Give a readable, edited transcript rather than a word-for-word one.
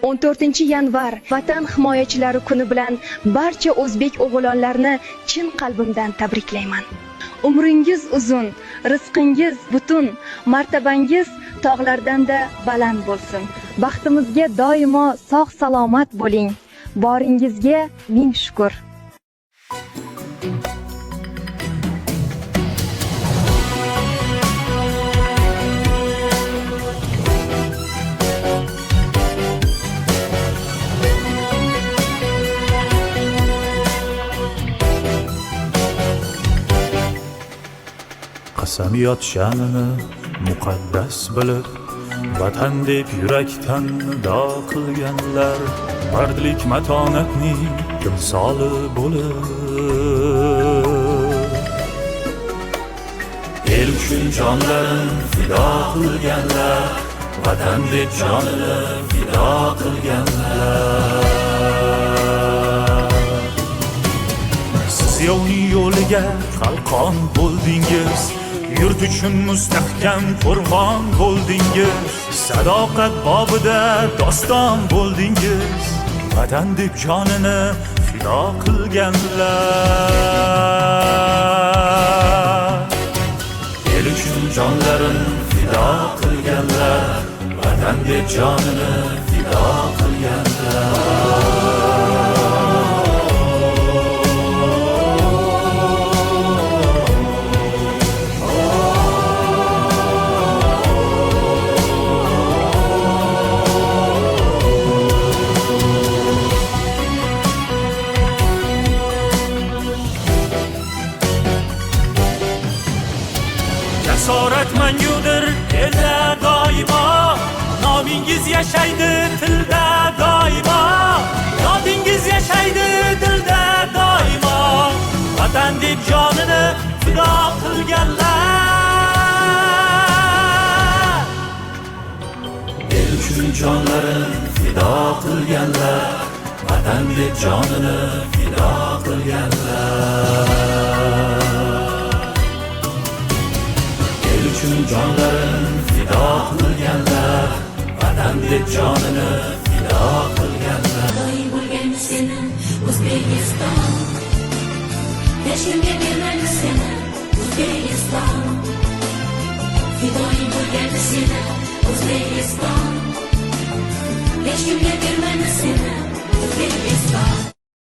14-yanvar Vatan himoyachilari kuni bilan barcha o'zbek o'g'lonlarini chin qalbimdan tabriklayman. Umringiz uzun, rizqingiz butun, martabangiz tog'lardan-da baland bo'lsin. Baxtimizga doimo sog' salomat bo'ling. Boringizga ming shukr. Qasamiyot sha'nini muqaddas bilib, vatan deb yurakdan nido qilganlar, mardlik matonatning timsoli bo'lib, el uchun jonlarini fido qilganlar, vatan deb jonini fido qilganlar. Siz yovning yo'liga qalqon bo'ldingiz, yurt uchun mustahkam qo'rg'on bo'ldingiz, sadoqat bobida doston bo'ldingiz, vatan deb jonini fido qilganlar, el uchun jonlarini fido qilganlar, vatan deb jonini fido qilganlar. Jasorat mangudir elda doimo, nomingiz yashaydi tilda doimo, yodingiz yashaydi dilda doimo, vatan deb jonini fido qilganlar, el uchun jonlarini fido qilganlar, vatan deb jonini fido qilganlar, el uchun jonlarini fido qilganlar, vatan deb jonini fido qilganlar. Fidoyi bo'lgan seni O'zbekiston, hech kimga bermadi seni O'zbekiston. Fidoyi bo'lgan seni O'zbekiston, hech kimga bermadi seni O'zbekiston.